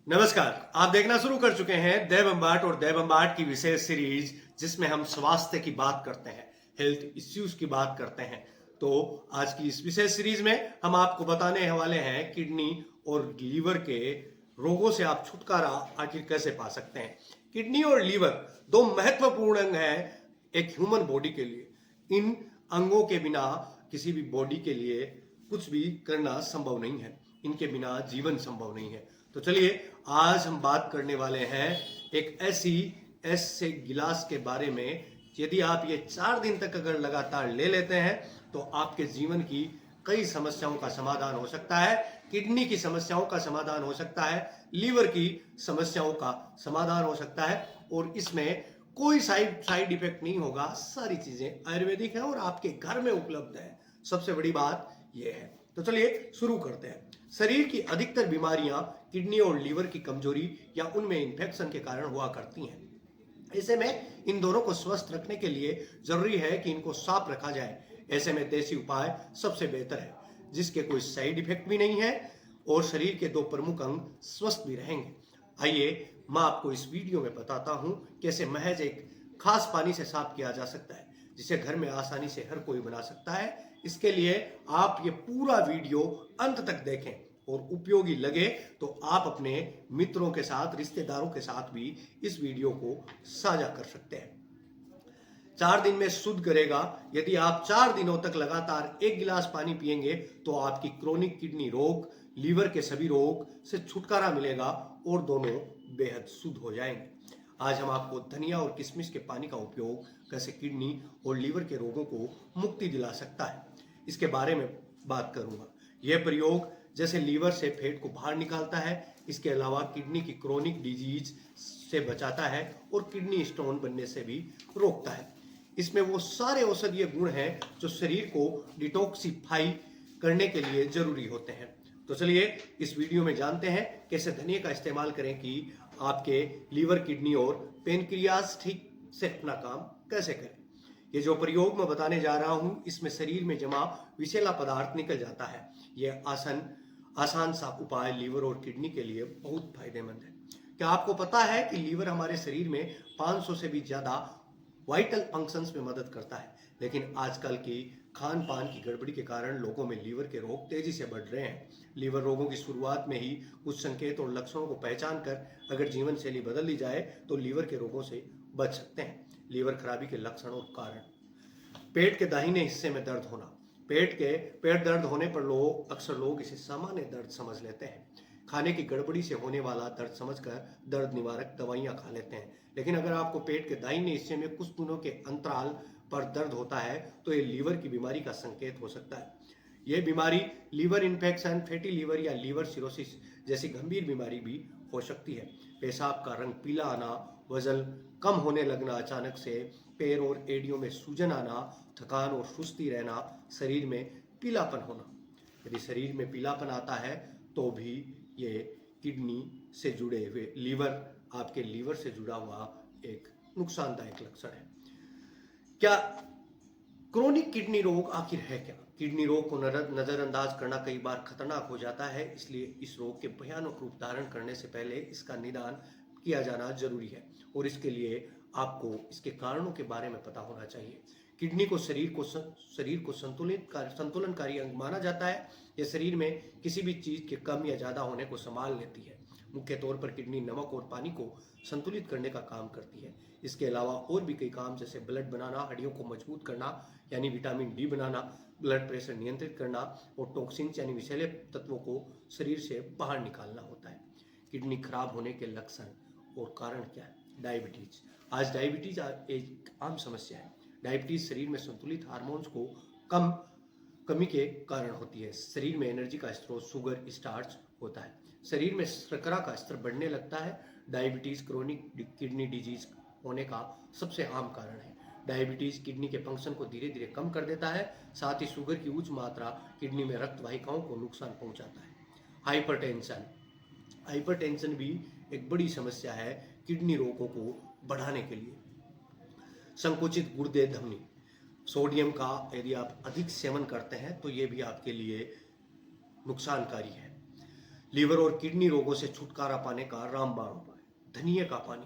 नमस्कार। आप देखना शुरू कर चुके हैं देव अम्बाट और देव अम्बाट की विशेष सीरीज, जिसमें हम स्वास्थ्य की बात करते हैं, हेल्थ इश्यूज की बात करते हैं। तो आज की इस विशेष सीरीज में हम आपको बताने वाले हैं किडनी और लीवर के रोगों से आप छुटकारा आखिर कैसे पा सकते हैं। किडनी और लीवर दो महत्वपूर्ण अंग हैं एक ह्यूमन बॉडी के लिए। इन अंगों के बिना किसी भी बॉडी के लिए कुछ भी करना संभव नहीं है। इनके बिना जीवन संभव नहीं है। तो चलिए, आज हम बात करने वाले हैं एक ऐसे गिलास के बारे में। यदि आप ये 4 दिन तक अगर लगातार ले लेते हैं तो आपके जीवन की कई समस्याओं का समाधान हो सकता है। किडनी की समस्याओं का समाधान हो सकता है, लीवर की समस्याओं का समाधान हो सकता है, और इसमें कोई साइड इफेक्ट नहीं होगा। सारी चीजें आयुर्वेदिक है और आपके घर में उपलब्ध है। सबसे बड़ी बात यह है। तो चलिए शुरू करते हैं। शरीर की अधिकतर बीमारियां किडनी और लीवर की कमजोरी या उनमें इंफेक्शन के कारण हुआ करती हैं। ऐसे में इन दोनों को स्वस्थ रखने के लिए जरूरी है कि इनको साफ रखा जाए। ऐसे में देसी उपाय सबसे बेहतर है, जिसके कोई साइड इफेक्ट भी नहीं है और शरीर के दो प्रमुख अंग स्वस्थ भी रहेंगे। आइए, मैं आपको इस वीडियो में बताता हूं कैसे महज एक खास पानी से साफ किया जा सकता है, जिसे घर में आसानी से हर कोई बना सकता है। इसके लिए आप ये पूरा वीडियो अंत तक देखें और उपयोगी लगे तो आप अपने मित्रों के साथ, रिश्तेदारों के साथ भी इस वीडियो को साझा कर सकते हैं। 4 दिन में शुद्ध करेगा। यदि आप 4 दिनों तक लगातार 1 गिलास पानी पिएंगे तो आपकी क्रोनिक किडनी रोग, लीवर के सभी रोग से छुटकारा मिलेगा और दोनों बेहद शुद्ध हो जाएंगे। आज हम आपको धनिया और किशमिश के पानी का उपयोग कैसे किडनी और लीवर के रोगों को मुक्ति दिला सकता है, इसके बारे में बात करूंगा। यह प्रयोग जैसे लीवर से फैट को बाहर निकालता है, इसके अलावा किडनी की क्रोनिक डिजीज से बचाता है और किडनी स्टोन बनने से भी रोकता है। इसमें वो सारे औषधीय गुण हैं जो शरीर को डिटॉक्सिफाई करने के लिए जरूरी होते हैं। तो चलिए इस वीडियो में जानते हैं कैसे धनिया का इस्तेमाल करें कि आपके लीवर, किडनी और पेनक्रियाज ठीक से अपना काम कैसे करें। ये जो प्रयोग मैं बताने जा रहा हूं, इसमें शरीर में जमा विषैला पदार्थ निकल जाता है। यह आसान सा उपाय लीवर और किडनी के लिए बहुत फायदेमंद है। क्या आपको पता है कि लीवर हमारे शरीर में 500 से भी ज्यादा वाइटल फंक्शंस में मदद करता है, लेकिन आजकल की खान पान की गड़बड़ी के कारण लोगों में लीवर के रोग तेजी से बढ़ रहे हैं। लीवर रोगों की शुरुआत में ही कुछ संकेत और लक्षणों को पहचान कर अगर जीवन शैली बदल ली जाए तो लीवर के रोगों से बच सकते हैं। लीवर खराबी के लक्षण और कारण: पेट के दाहिने हिस्से में दर्द होना। पेट दर्द होने पर अक्सर लोग इसे सामान्य दर्द समझ लेते हैं। खाने की गड़बड़ी से होने वाला दर्द समझकर दर्द निवारक दवाइयां खा लेते हैं, लेकिन अगर आपको पेट के दाहिने हिस्से में कुछ दिनों के अंतराल पर दर्द होता है तो ये लीवर की बीमारी का संकेत हो सकता है। यह बीमारी लीवर इन्फेक्शन, फैटी लीवर या लीवर सिरोसिस जैसी गंभीर बीमारी भी हो सकती है। पेशाब का रंग पीला आना, वजन कम होने लगना, अचानक से पैर और एड़ियों में सूजन आना, थकान और सुस्ती रहना, शरीर में पीलापन होना। यदि शरीर में पीलापन आता है तो भी ये किडनी से जुड़े हुए आपके लीवर से जुड़ा हुआ एक नुकसानदायक लक्षण है। क्या क्रोनिक किडनी रोग आखिर है क्या? किडनी रोग को नजरअंदाज करना कई बार खतरनाक हो जाता है, इसलिए इस रोग के भयानक रूप धारण करने से पहले इसका निदान किया जाना जरूरी है और इसके लिए आपको इसके कारणों के बारे में पता होना चाहिए। किडनी को शरीर को संतुलनकारी अंग माना जाता है। यह शरीर में किसी भी चीज के कम या ज्यादा होने को संभाल लेती है। मुख्य तौर पर किडनी नमक और पानी को संतुलित करने का काम करती है। इसके अलावा और भी कई काम जैसे ब्लड बनाना, हड्डियों को मजबूत करना यानी विटामिन डी बनाना, ब्लड प्रेशर नियंत्रित करना और टॉक्सिन्स यानी विषैले तत्वों को शरीर से बाहर निकालना होता है। किडनी खराब होने के लक्षण और कारण क्या है? डायबिटीज। आज डायबिटीज एक आम समस्या है। डायबिटीज शरीर में संतुलित हार्मोन्स को कमी के कारण होती है। शरीर में एनर्जी का स्रोत शुगर, स्टार्च होता है। शरीर में शर्करा का स्तर बढ़ने लगता है। डायबिटीज क्रोनिक किडनी डिजीज होने का सबसे आम कारण है। डायबिटीज किडनी के फंक्शन को धीरे धीरे कम कर देता है। साथ ही शुगर की उच्च मात्रा किडनी में रक्त वाहिकाओं को नुकसान पहुंचाता है। हाइपरटेंशन भी एक बड़ी समस्या है किडनी रोगों को बढ़ाने के लिए। संकुचित गुर्दे धमनी। सोडियम का यदि आप अधिक सेवन करते हैं तो ये भी आपके लिए नुकसानकारी है। लीवर और किडनी रोगों से छुटकारा पाने का रामबाण उपाय, धनिये का पानी।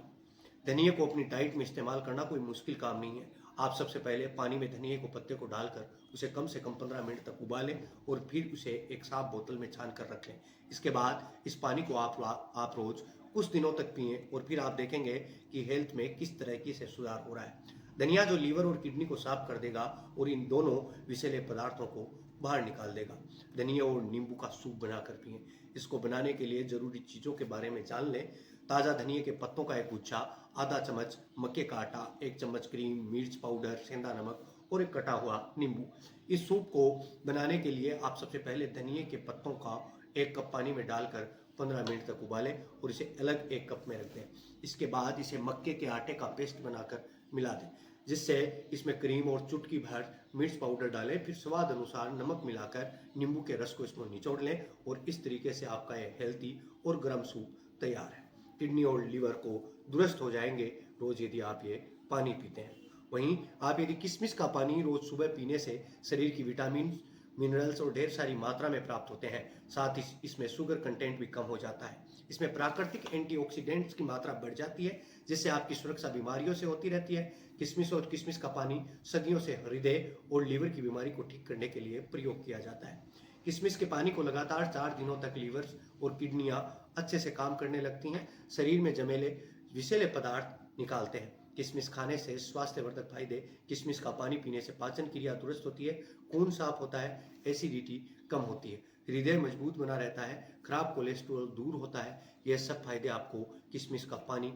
धनिये को अपनी डाइट में इस्तेमाल करना कोई मुश्किल काम नहीं है। आप सबसे पहले पानी में धनिये को पत्ते को डालकर उसे कम से कम 15 मिनट तक उबालें और फिर उसे एक साफ बोतल में छान कर रख लें। इसके बाद इस पानी को आप रोज कुछ दिनों तक पिएं और फिर आप देखेंगे कि हेल्थ में किस तरह से सुधार हो रहा है। धनिया जो लीवर और किडनी को साफ कर देगा और इन दोनों विषैले पदार्थों को बाहर निकाल देगा। धनिया और नींबू का सूप बनाकर पिएं। इसको बनाने के लिए जरूरी चीज़ों के बारे में जान लें। ताज़ा धनिया के पत्तों का एक गुच्छा, आधा चम्मच मक्के का आटा, 1 चम्मच क्रीम, मिर्च पाउडर, सेंधा नमक और एक कटा हुआ नींबू। इस सूप को बनाने के लिए आप सबसे पहले धनिया के पत्तों का 1 कप पानी में डालकर 15 मिनट तक उबालें और इसे अलग 1 कप में रख दें। इसके बाद इसे मक्के के आटे का पेस्ट बनाकर मिला दें, जिससे इसमें क्रीम और चुटकी भर मिर्च पाउडर डालें। फिर स्वाद अनुसार नमक मिलाकर नींबू के रस को इसमें निचोड़ लें और इस तरीके से आपका ये हेल्थी और गर्म सूप तैयार है। किडनी और लीवर को दुरुस्त हो जाएंगे रोज यदि आप ये पानी पीते हैं। वहीं आप यदि किशमिश का पानी रोज सुबह पीने से शरीर की विटामिन, मिनरल्स और ढेर सारी मात्रा में प्राप्त होते हैं। साथ ही इसमें शुगर कंटेंट भी कम हो जाता है। इसमें प्राकृतिक एंटीऑक्सीडेंट्स की मात्रा बढ़ जाती है, जिससे आपकी सुरक्षा बीमारियों से होती रहती है। किशमिश और किशमिश का पानी सदियों से हृदय और लीवर की बीमारी को ठीक करने के लिए प्रयोग किया जाता है। किशमिश के पानी को लगातार 4 दिनों तक लीवर और किडनियां अच्छे से काम करने लगती हैं, शरीर में जमेले विषैले पदार्थ निकालते हैं। किशमिश खाने से स्वास्थ्यवर्धक फायदे, किशमिश का पानी पीने से पाचन क्रिया दुरुस्त होती है, खून साफ होता है, एसिडिटी कम होती है, हृदय मजबूत बना रहता है, खराब कोलेस्ट्रॉल दूर होता है। यह सब फायदे आपको किशमिश का पानी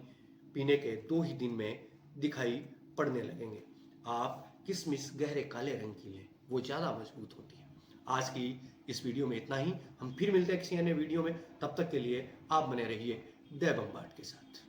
पीने के 2 ही दिन में दिखाई पड़ने लगेंगे। आप किशमिश गहरे काले रंग की लें, वो ज़्यादा मजबूत होती है। आज की इस वीडियो में इतना ही। हम फिर मिलते हैं किसी अन्य वीडियो में। तब तक के लिए आप बने रहिए दय बम्बाट के साथ।